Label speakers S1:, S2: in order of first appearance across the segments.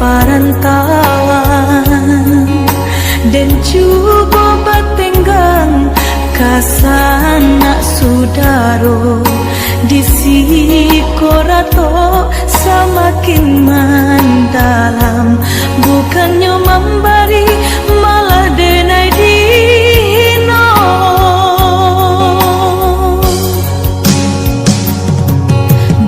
S1: perantauan dan coba batenggang kasana sudaro di sikorato semakin mendalam, bukannya memberi malah denai dino.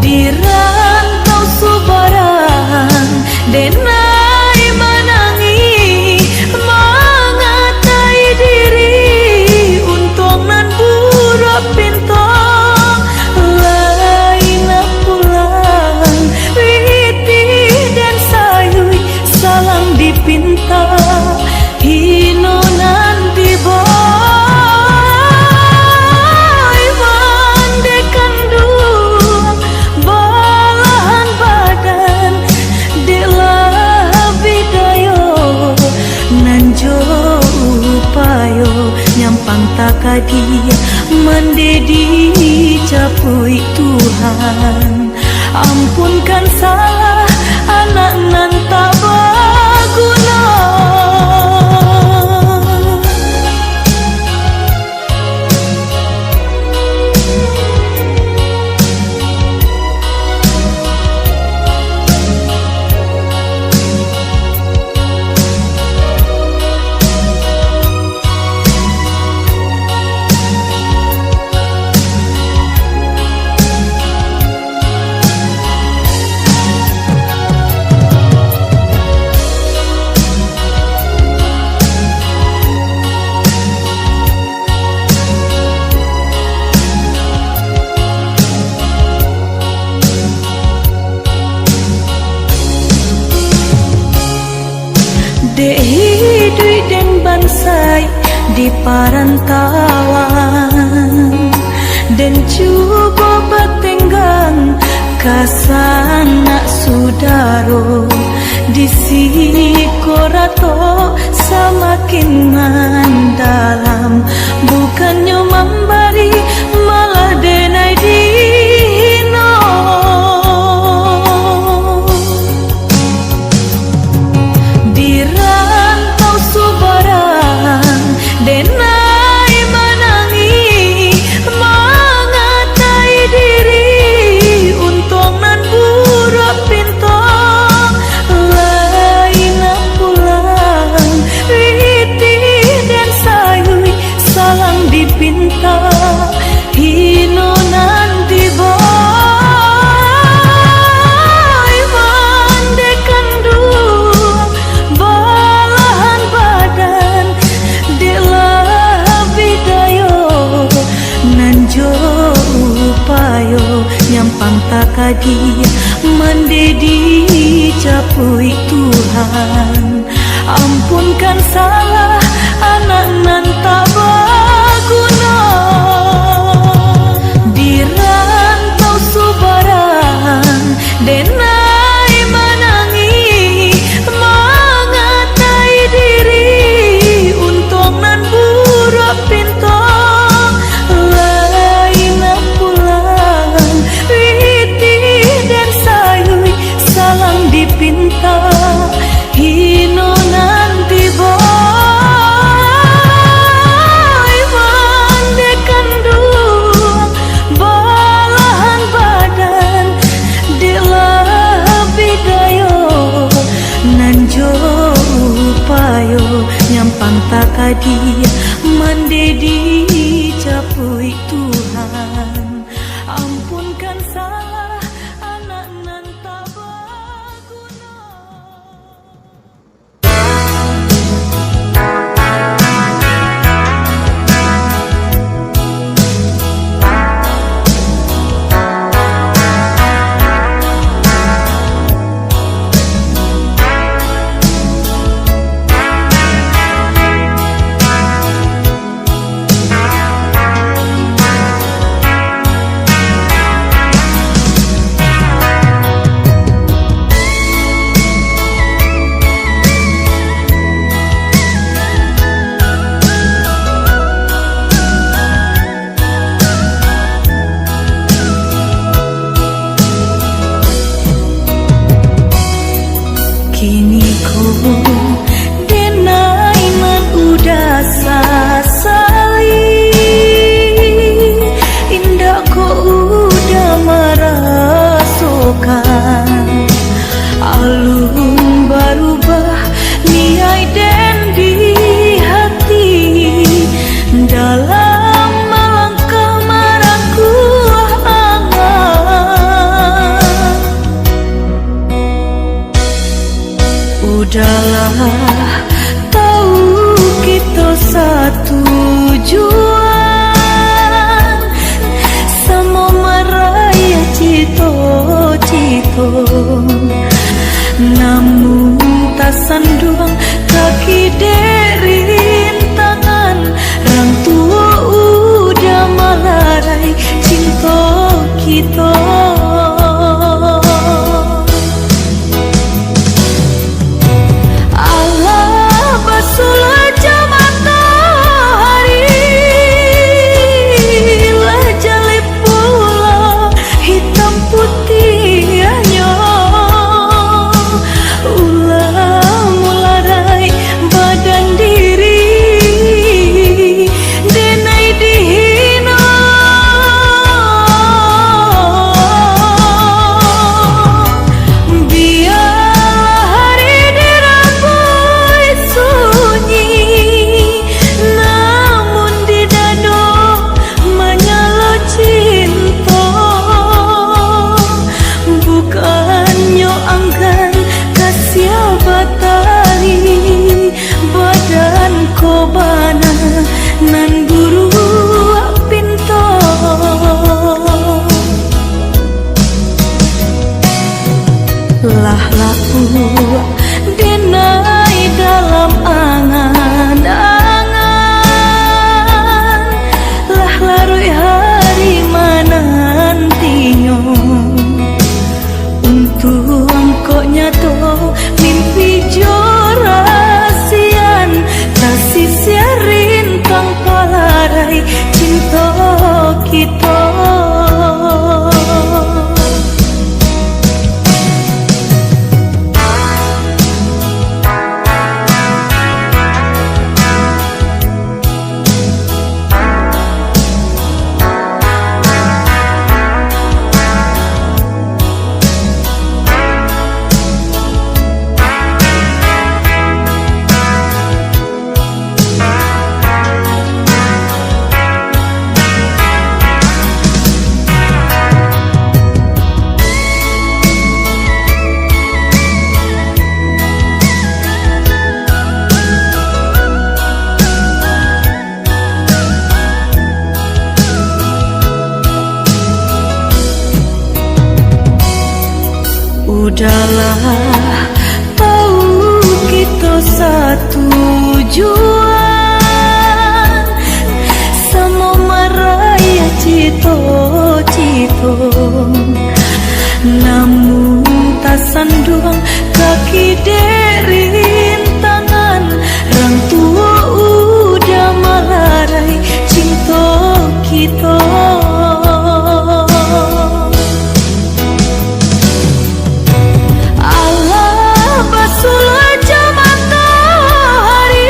S1: Di rantau subaran denai menangi mengatai diri untung nan buruk pintu lain pulang witi dan sayui salang dipinta hino nanti boy mandekan dua balahan badan delah bidayo nanjo upayo nyampang takadi mendedi capui Tuhan, ampunkan salah anak nan tak berguna. Dei dan bansai di perantauan dan coba batenggang kasana sudaro di sikorato semakin mendalam, bukannya memberi malah denai dino. Di rantau subaran denai menangi mengatai diri untung nan buruk pintu lain pulang witi dan sayui salang dipinta hino nanti boy mandekan dua balahan badan delah bidayo nanjo upayo nyampang takadi mendedi capui Tuhan, ampunkan salah anak nan tak berguna. Di rantau subaran denai menangi mengatai diri untung nan buruk pintu lain pulang witi dan sayui salang dipinta hino nanti boy mandekan dua balahan badan delah bidayo nanjo upayo nyampang takadi mendedi capui Tuhan, ampunkan salah anak nan tak berguna. Bini ko denai nan udah sasali, indah ko udah merasakan alun berubah niai dan di hati dalam melangkah marahku angan. Udahlah tahu kita satu tujuan sama meraya cito-cito, namun tak sanduang kaki dari rintangan orang tua udah melarai cinta kita. Allah basulah matahari, lah jalip pula hitam putihnya. Ulah mularai badan diri denai dihina. Biarlah hari dirambui sunyi, namun di dado menyala cinta. Bukannya anggan kasih batari badan kobana nan buru pinto. Lah laku denai dalam angan-angan, lah larui hari menantinya untuk kok nyato mimpi jorasian kasih siarin kang palarai cinta kita. Udahlah tahu kita satu tujuan sama meraya cito-cito, namun tak sanduang kaki dari rintangan orang tua udah melarai cinta kita. Basulah matahari,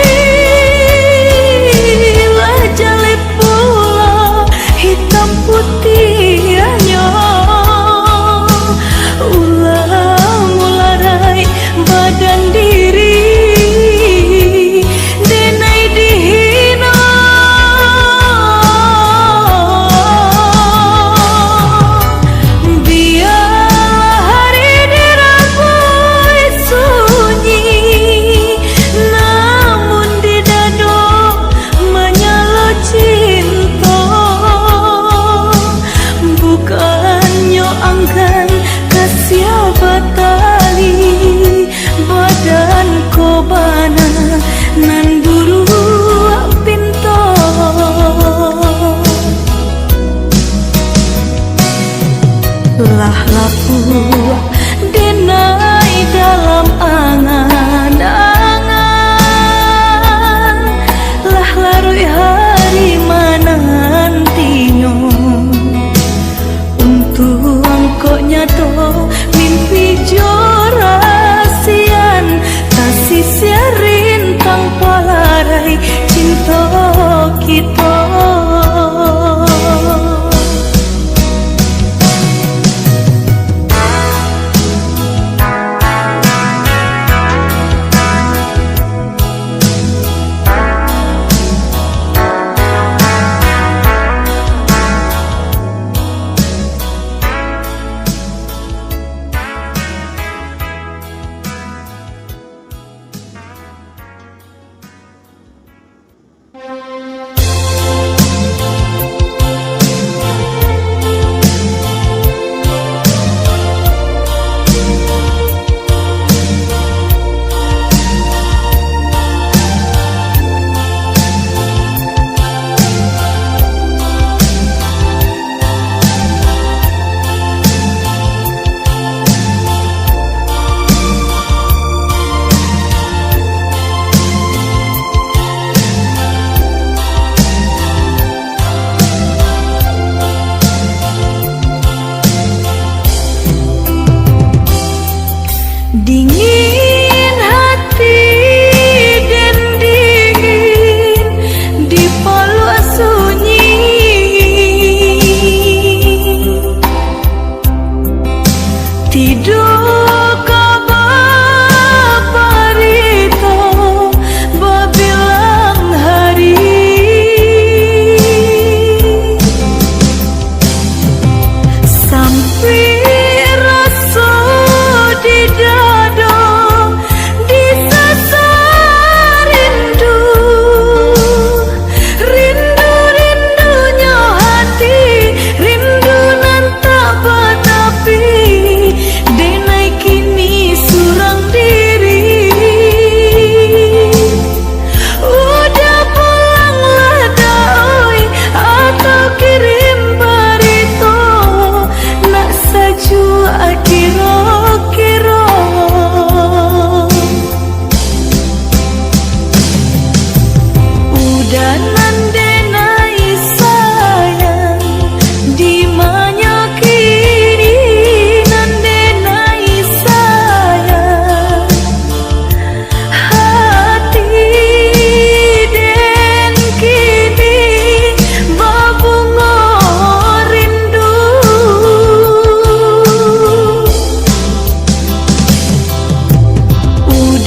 S1: lah jalip pula hitam putihnya. Ulah mularai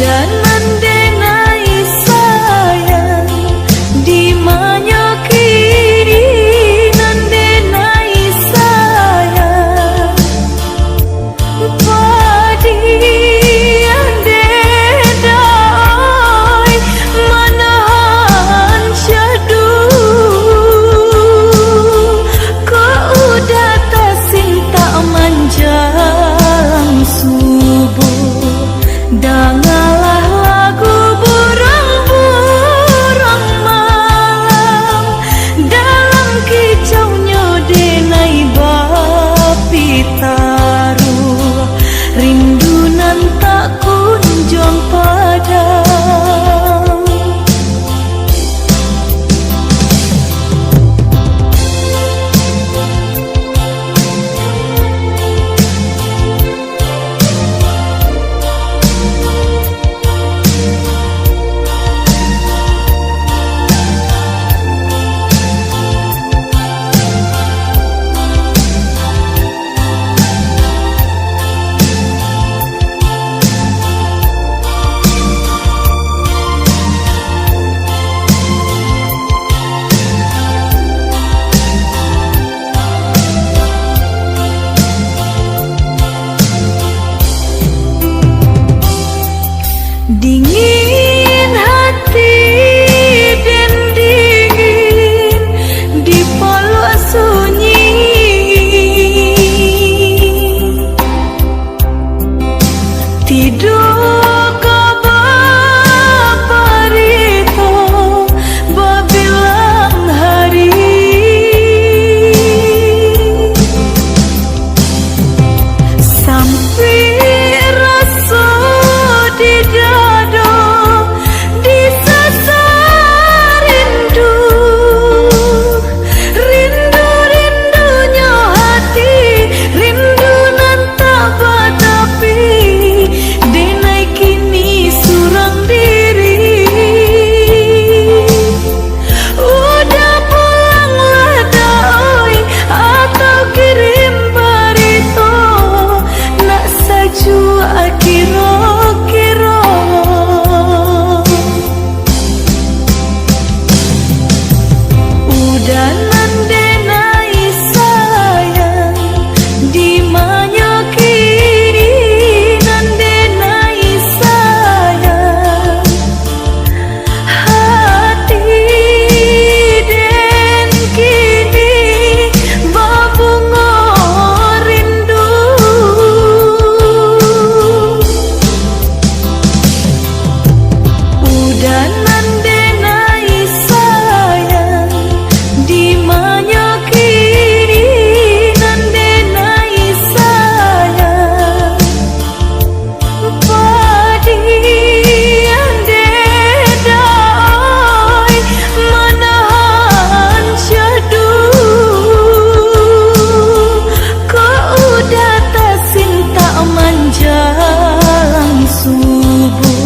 S1: Udah nandenai sayang di manyoki nandenai sayang padi ande dai manahan syadu ko udah tasinta manjang subuh dangalah lagu burang-burang malam dalam kicaunya denai bapi taruh rindu nan tak kunjung padam. Dingin hati dan dingin di palua sunyi tidur kabarito babilang hari sampai rasa di dada disasar rindu rindunya hati rindu nan tak batapi denai kini surang diri udah pulanglah doi atau kirim barito nak saju kira-kira udah nandenai sayang di manyoki nandenai sayang hati den kini babungo rindu udah nandenai sayang di manyoki nandenai sayang padi ande dai manahan syadu ko udah tasinta manjalang subuh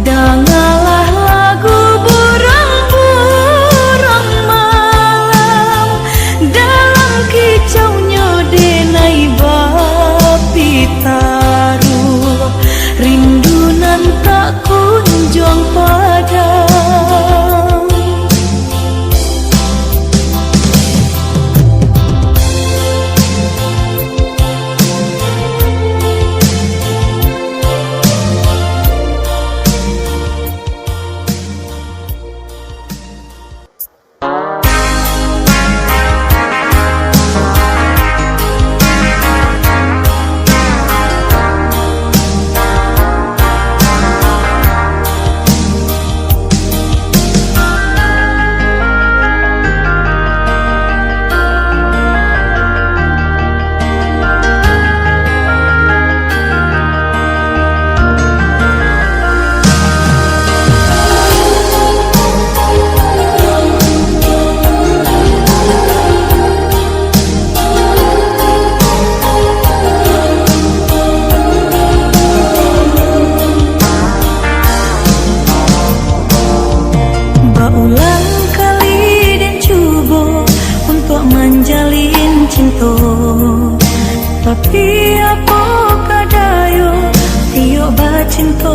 S1: dangalah lagu burang-burang malam dalam kicaunya denai bapi taruh rindu nan tak kunjung padam. Tapi apa kadayo tiyo ba cinta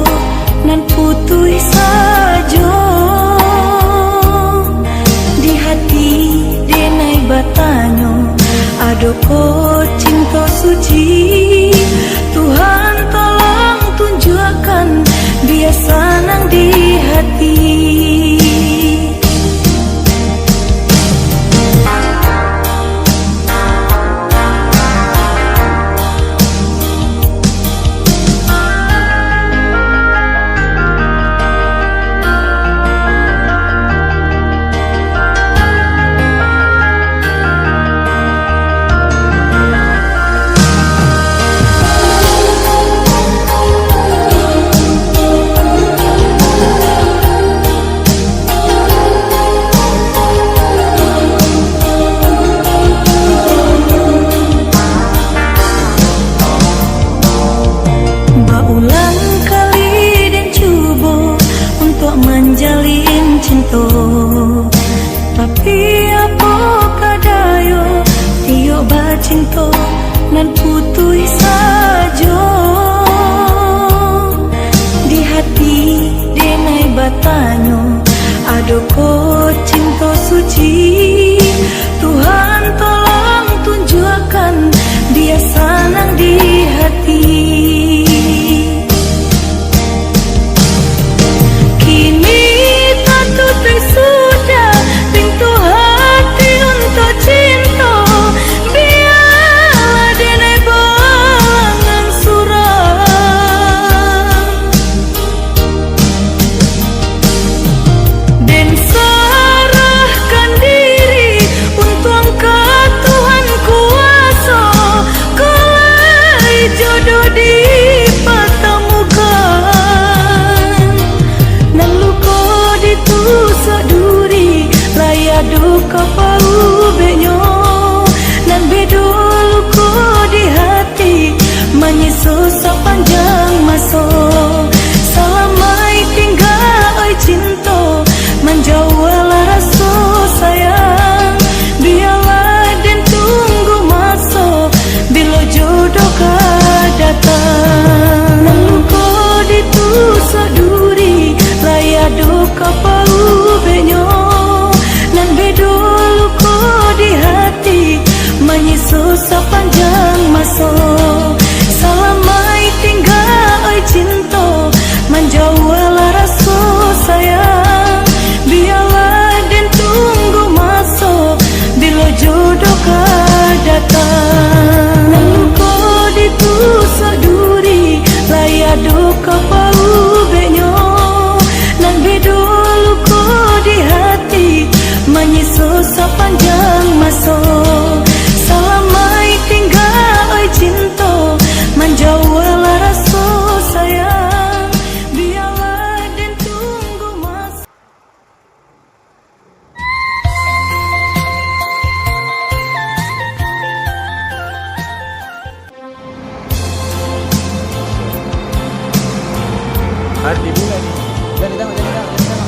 S2: Ardi dulu nih.
S3: Jangan ditengok, jangan ditengok, jangan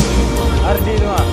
S3: ditengok.
S2: Ardi tuh mah.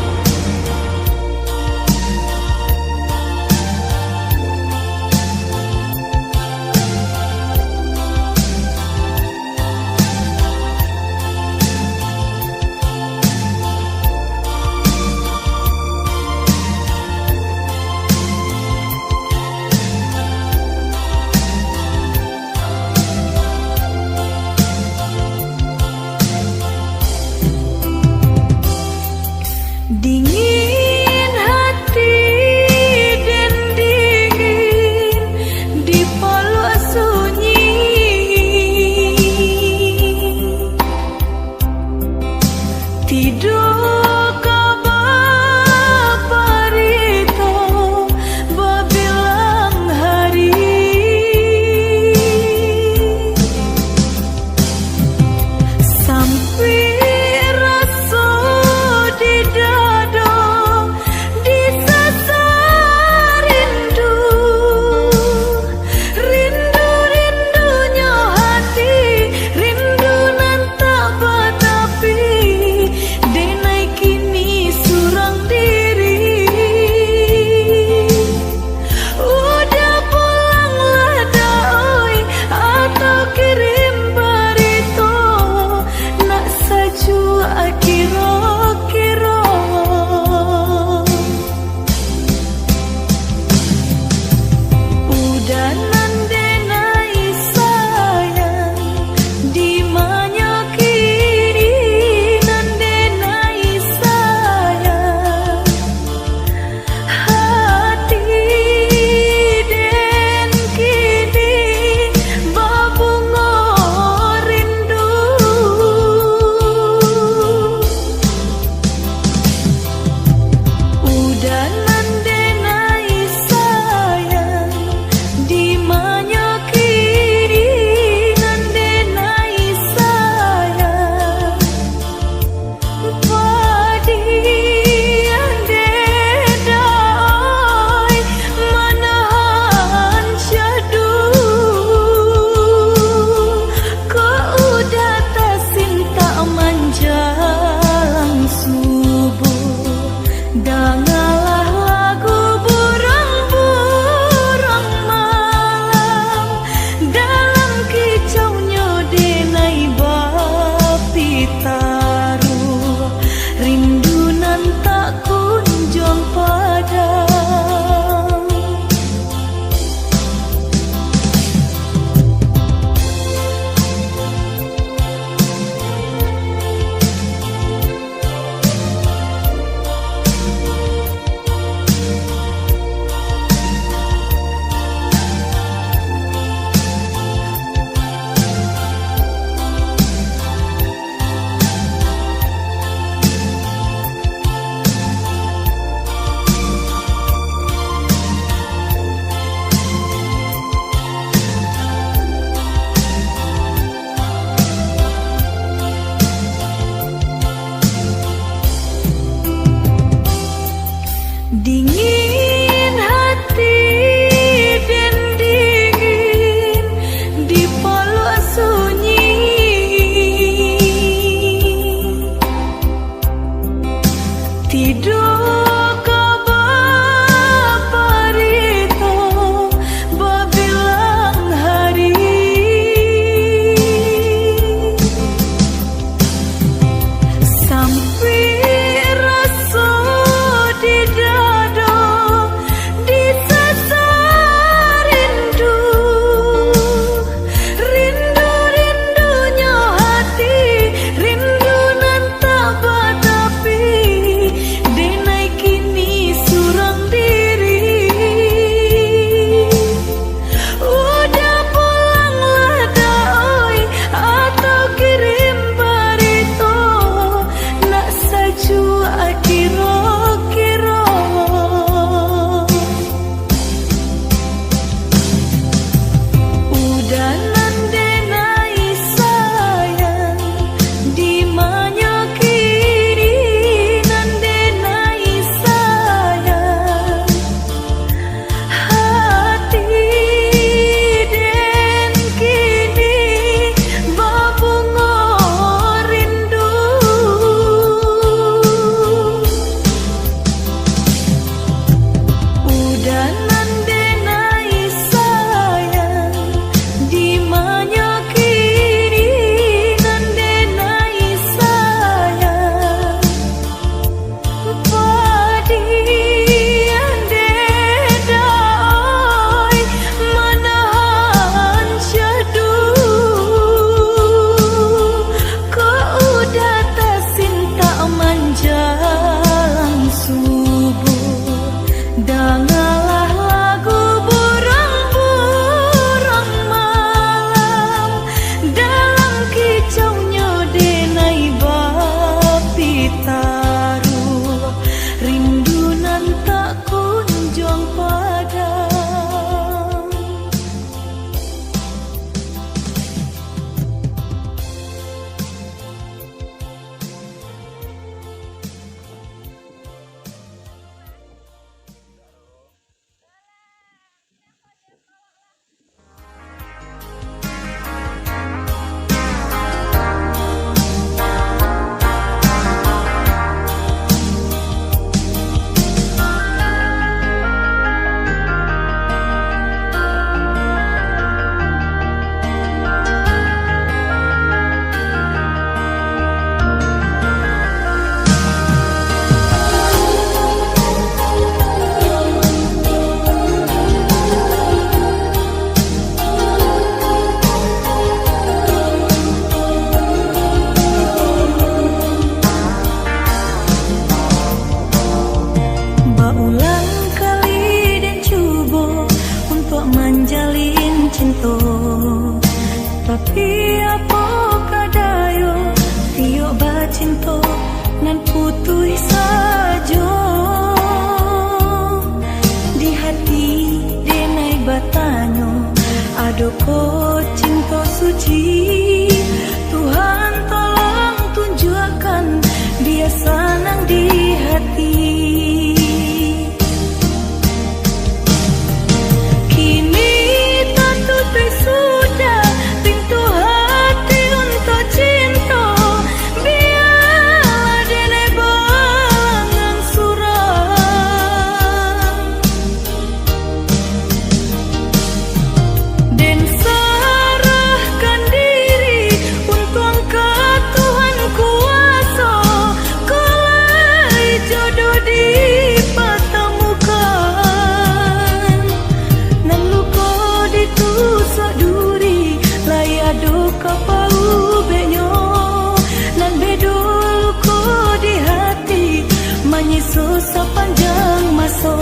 S1: so sepanjang masa.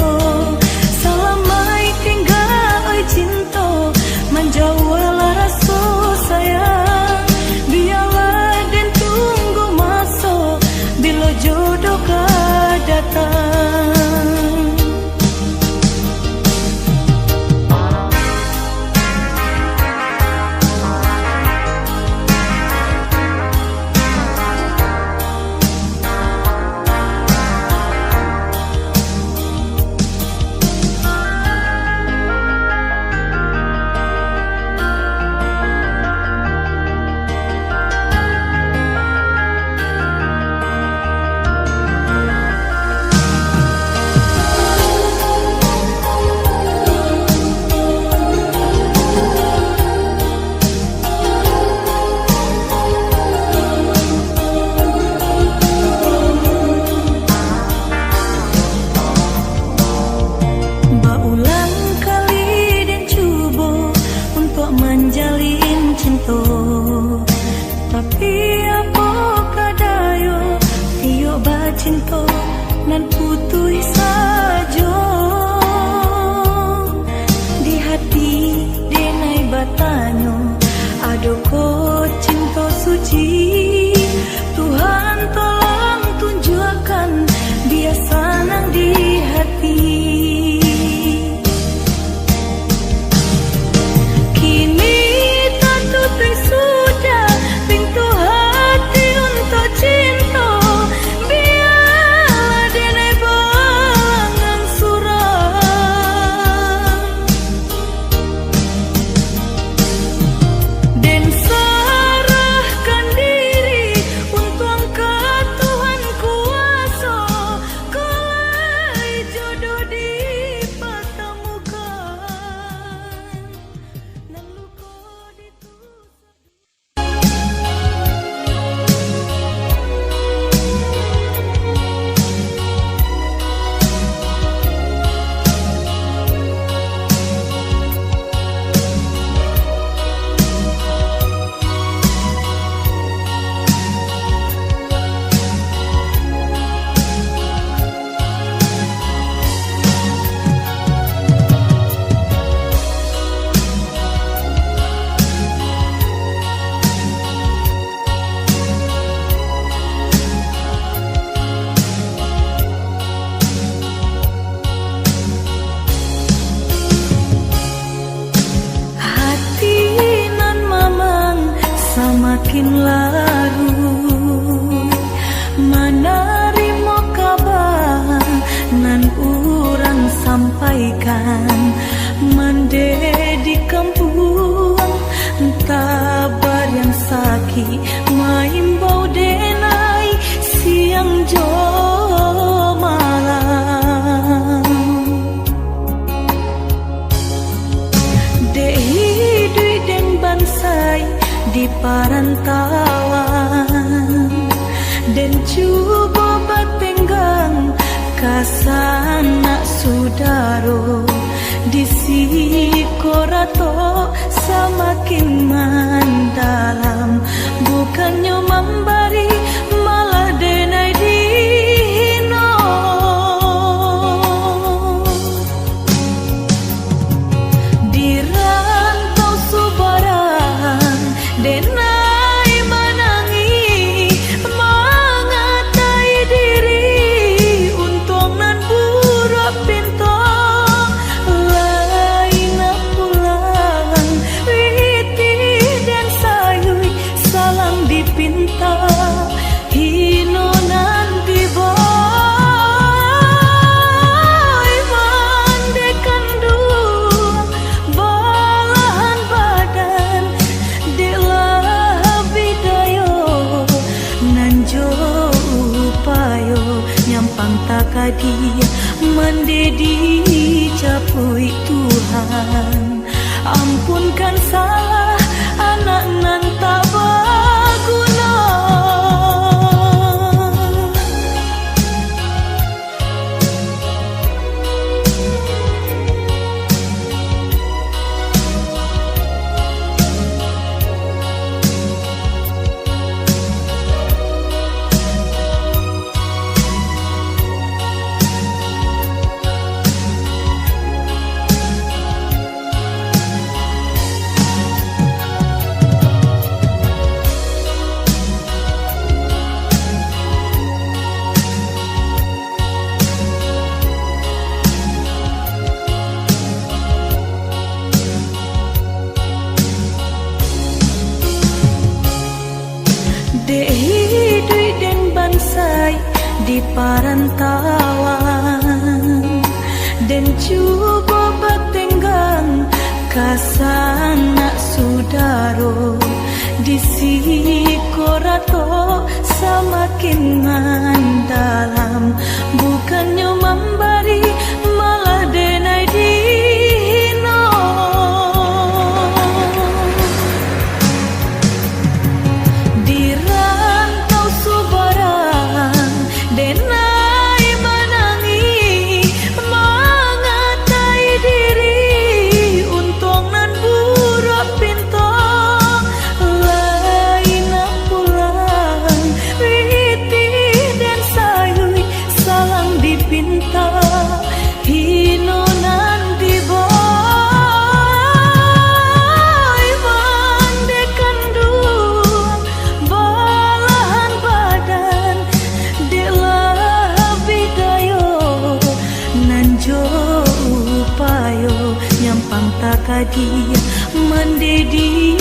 S1: Selamai tinggal oi cinta, menjauhlah rasa sayang. Biarlah dan tunggu masa, bila jodoh kau datang. Menjalin cinta, tapi apa kadayo iyo bacinta nan putus saja. Di hati denai batanyo ado ko cinta suci. Tuhan tolong tunjukkan biasa nang di hati. Semakin larut menerima kabar nan urang sampaikan. Mande di kampung tabar yang sakit maimbau denai siang jo malam. Dehi dui den bansai di parantauan dan coba batenggang kasana sudaro di sikorato semakin mendalam. Bukannya memberi malah denai dihino. Di rantau subaran denai menangi mengatai diri untung nan buruk pintu lain pulang witi dan sayui salang dipinta hino nan diboy mandekan dua balahan badan nyampang takadi mendedi capui Tuhan. Ampunkan salah anak nan tak berguna. Dek hidup dan bansai di parantauan, dan coba batenggang kasana sudaro di sikorato semakin mendalam, bukannya memberi malah denai dino. Di rantau subarang denai menangi mengatai diri untung nan buruk pinto lain pulang riti dan sayui salang dipinta hino nan diboy mandekan duang balahan badan delah bidayo nanjo upayo nyampang takadi mendedi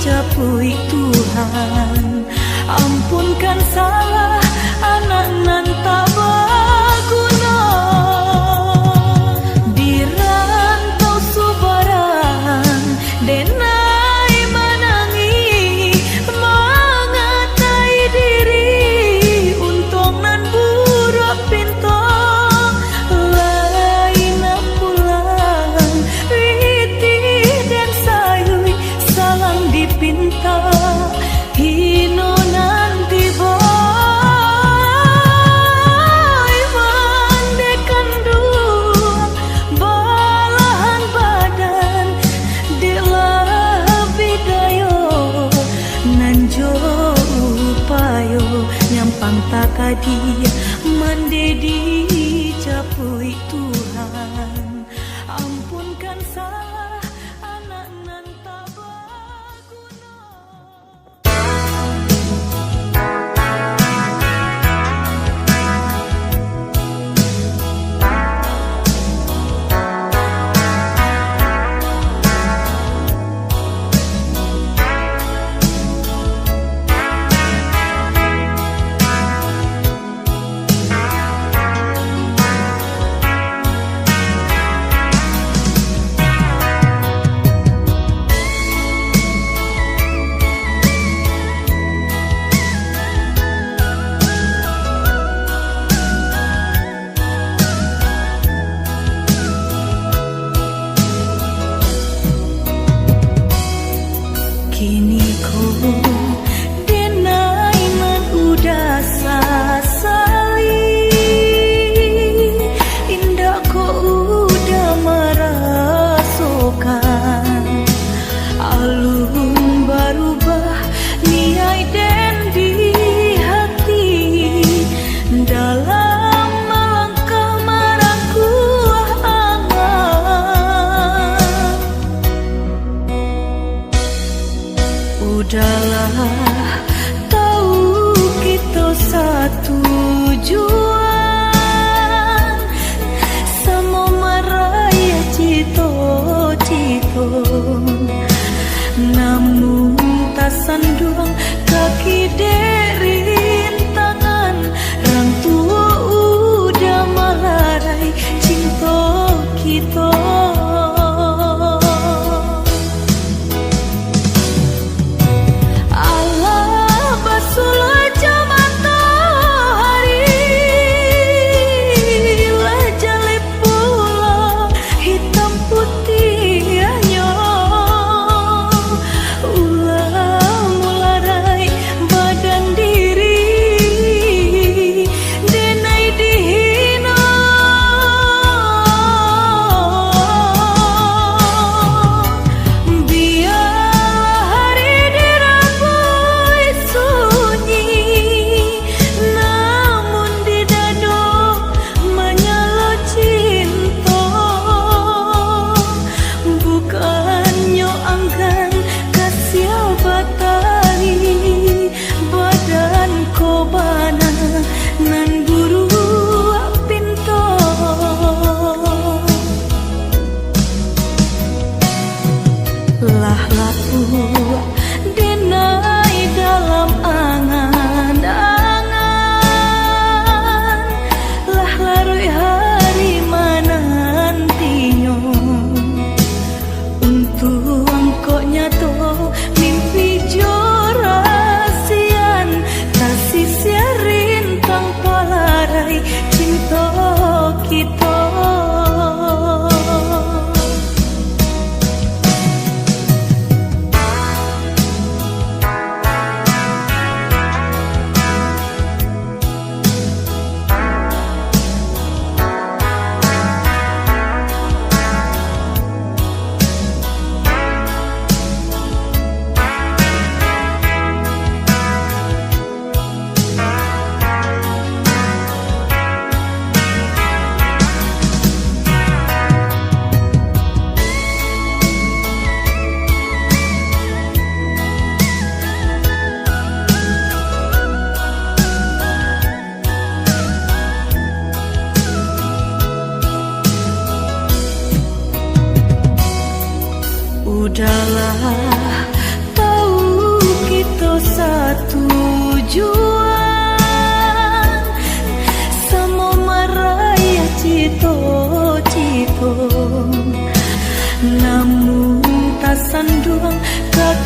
S1: capui Tuhan, ampunkan salah anak nan tak berguna. Di rantau subarang denai menangi mengatai diri untung nan buruk pinto lain pulang riti dan sayui salang dipinta hino nanti boy mandekan duang balahan badan delah bidayo nanjo upayo nyampang takadi mendedi capui Tuhan, ampunkan salah anak nan tak berguna.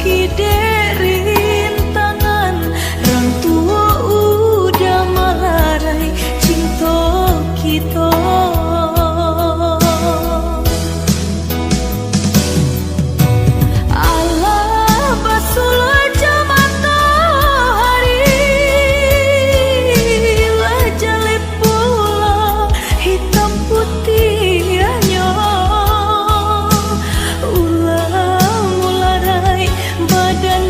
S1: kide rintangan Rang tua udah malarai cinta kita Allah basul aja matahari lah jalip pula hitam putihnya ulah mularai badan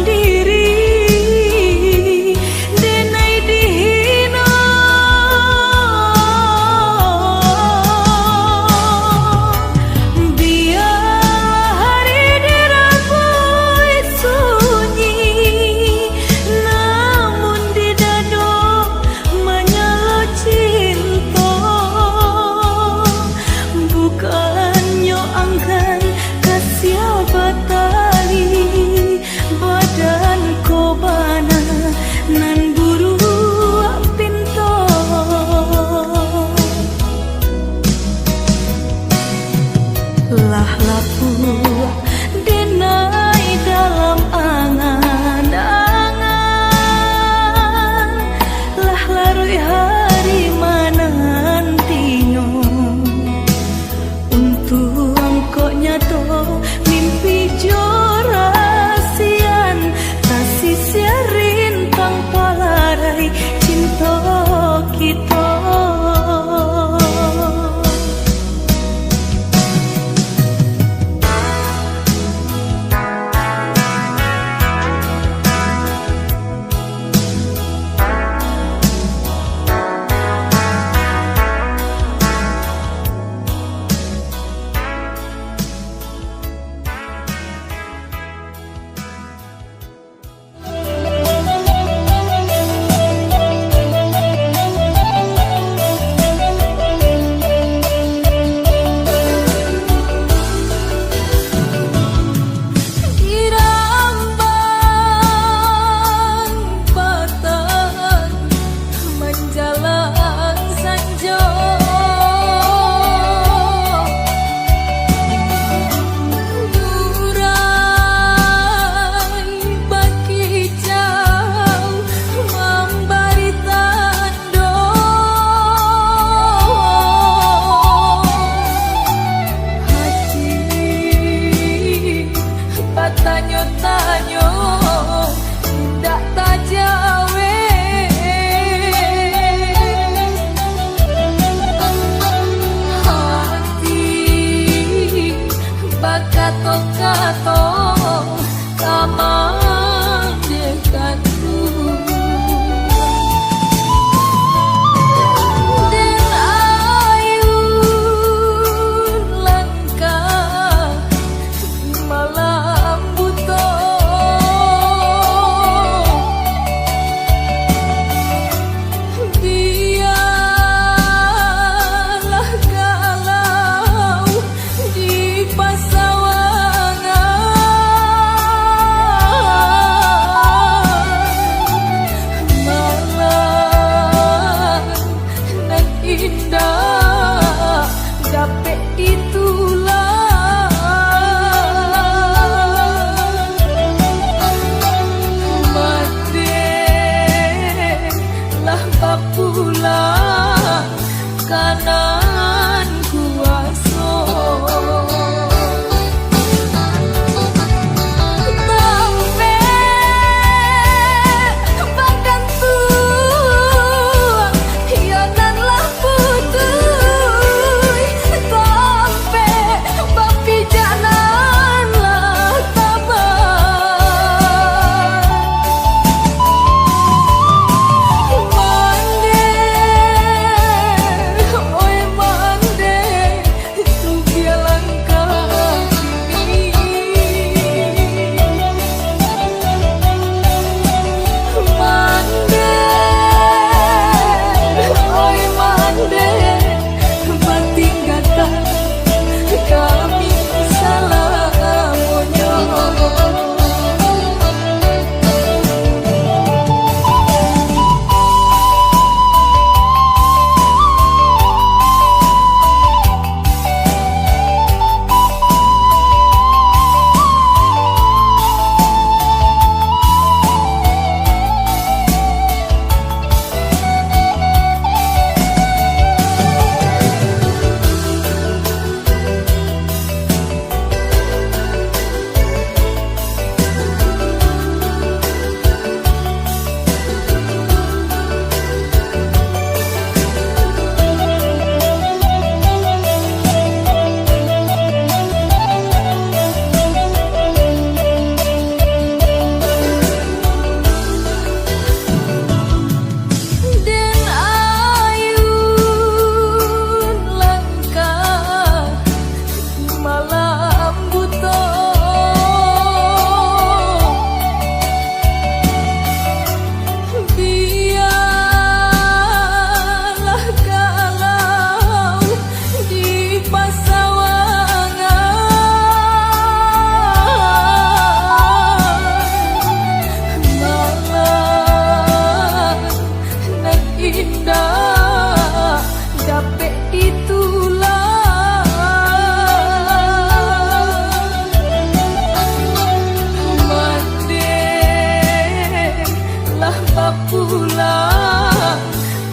S1: pulang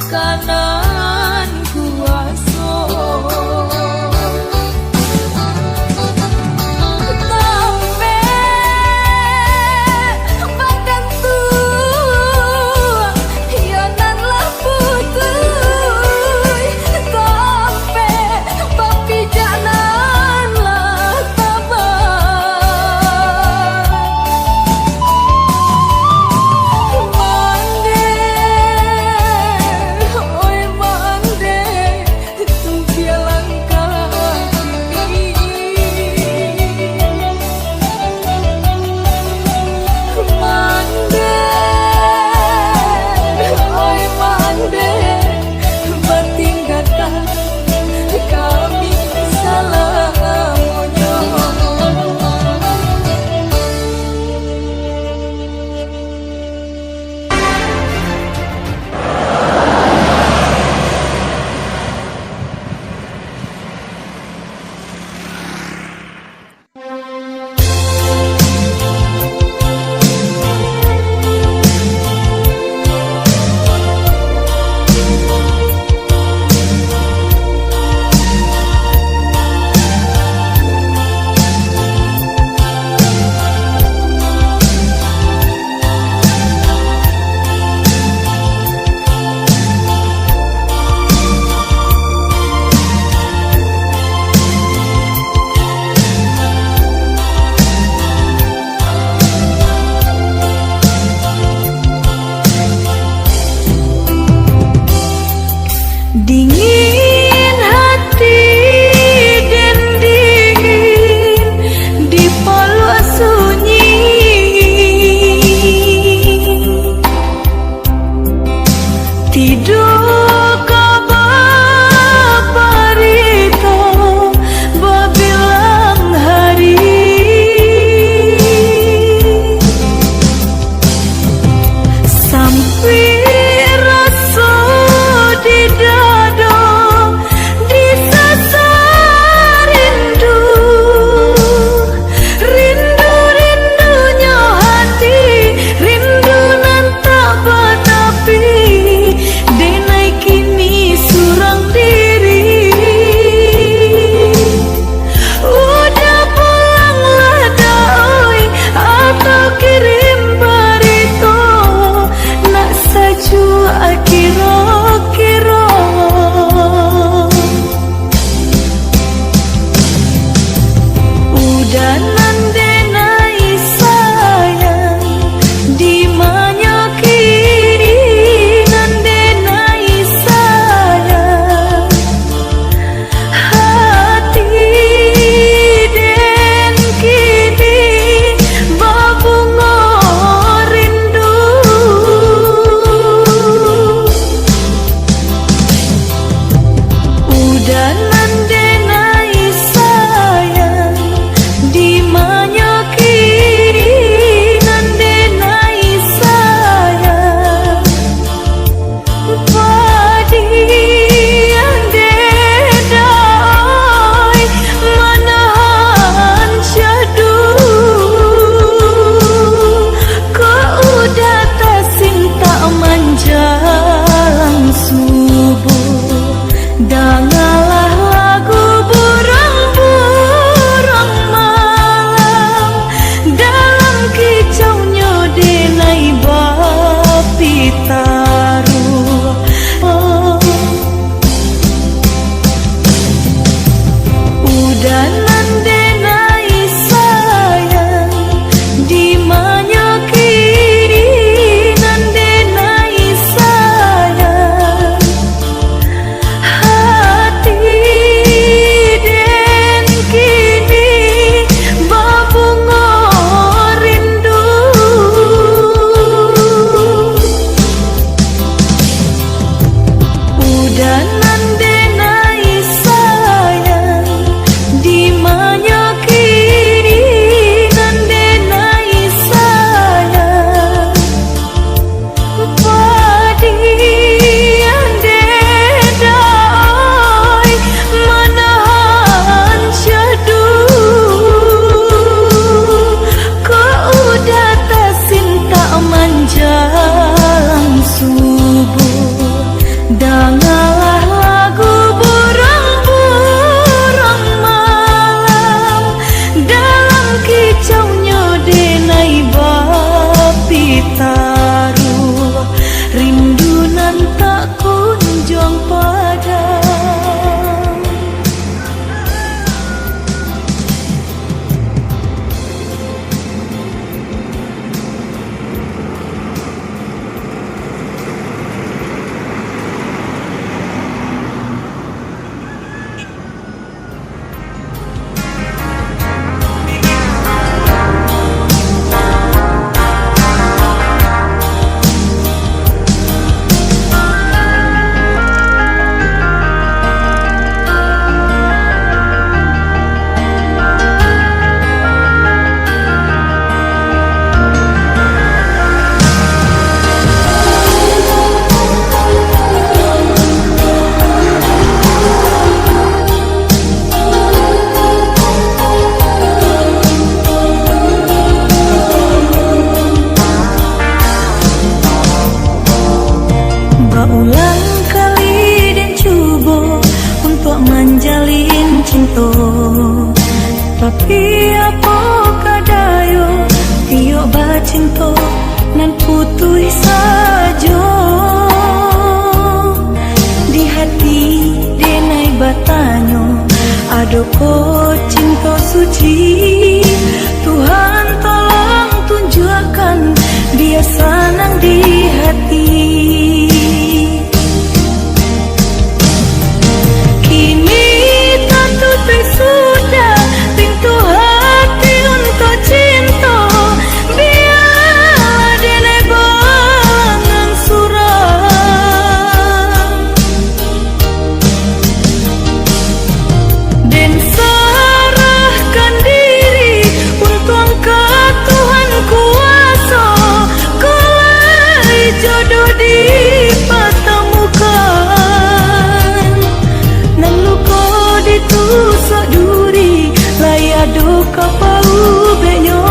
S1: kanan kuaso. Dingin hati dan dingin di palua sunyi, tidur kabar parita babilang hari, sampai rasa di dada disasar rindu, rindu-rindunya hati, rindu nan tak berapi, denai Berulang kali dan coba untuk menjalin cinta, tapi apakah dayo tiok bacinta nan putih saja. Di hati denai batanyo adoko cinta suci. Tuhan tolong tunjukkan dia senang di hati. Kini tak tutup sudah pintu hati untuk cinta. Biarlah denai balangan suram dan serahkan diri untuk angkat Tuhan kuasa. Kelai jodoh dipertemukan nan luka ditusuk duri layado kapau benyo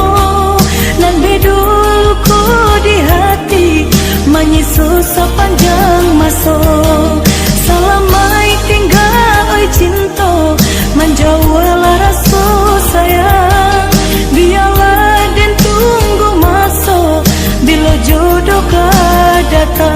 S1: nan bedo luka di hati menyusul sepanjang masa. Selamai tinggal oi cinta menjauhlah rasa sayang. Biarlah dan tunggu masa bila jodoh kau datang.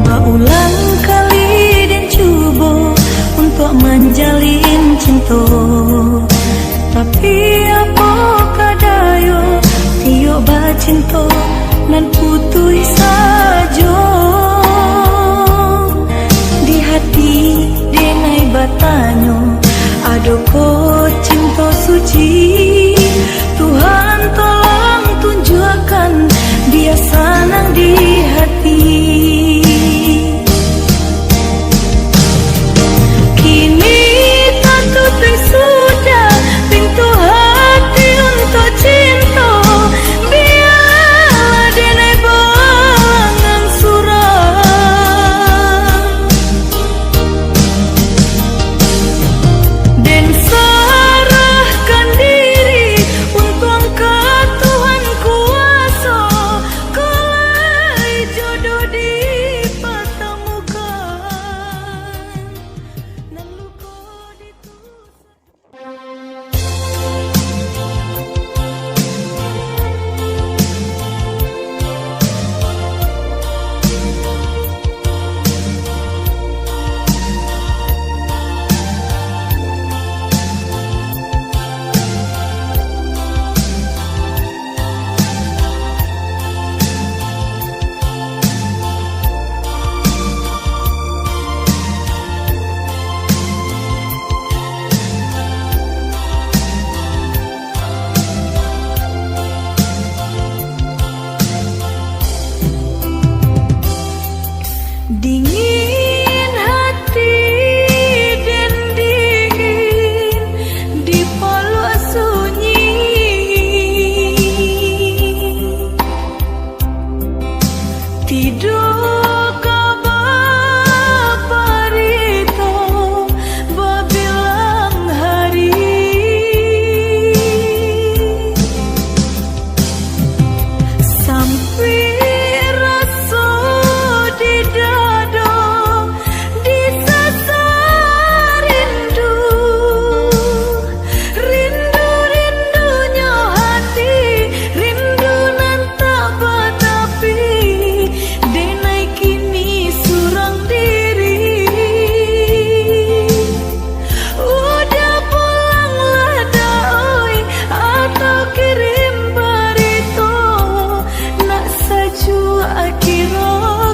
S1: Berulang kali dan coba untuk menjalin cinta, tapi apakah dayo tiok bacinta nan putih saja. Di hati denai batanyo adoko cinta suci. Tuhan tolong tunjukkan dia senang di hati. Kini tak tutup sudah pintu hati untuk cinta. Biarlah denai balangan suram dan serahkan diri untuk angkat Tuhan kuasa. Kelai jodoh dipertemukan nan luka ditusuk. Dingin hati dan dingin di peluk sunyi. Tidur kabar parito berbilang hari. Sampai rasa di dada disasar rindu. Rindu-rindunya hati, rindu nan tak batapi. Denai tak kira